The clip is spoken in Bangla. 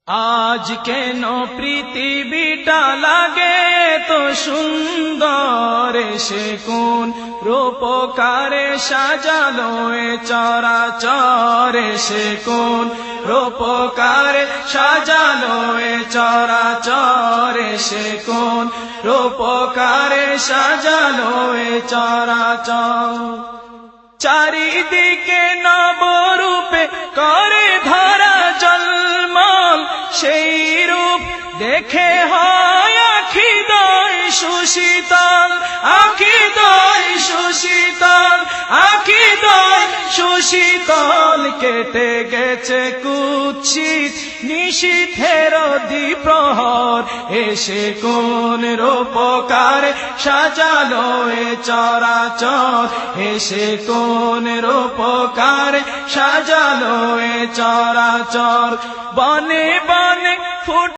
আজ কেন পৃথিবীটা লাগে তো সুন্দর, সে কোন রূপকারে সাজালো এ চরাচর, সে কোন রূপকারে সাজালো এ চরাচর, সে কোন রূপকারে সাজালো এ চরাচর। চারিদিকে নবরূপে করে ধরা জলমল, সেই রূপ দেখে হয় আখিদয় সুশীতল, আখিদয় সুশীতল, আখিদয় সুশীতল। কেটে গেছে কুৎসিত নিশীথের দ্বিপ্রহর, এসে কোন রূপকারে সাজালো এ চরাচর, এসে কোন রূপকারে সাজালো এ চরাচর। বনে বনে ফুট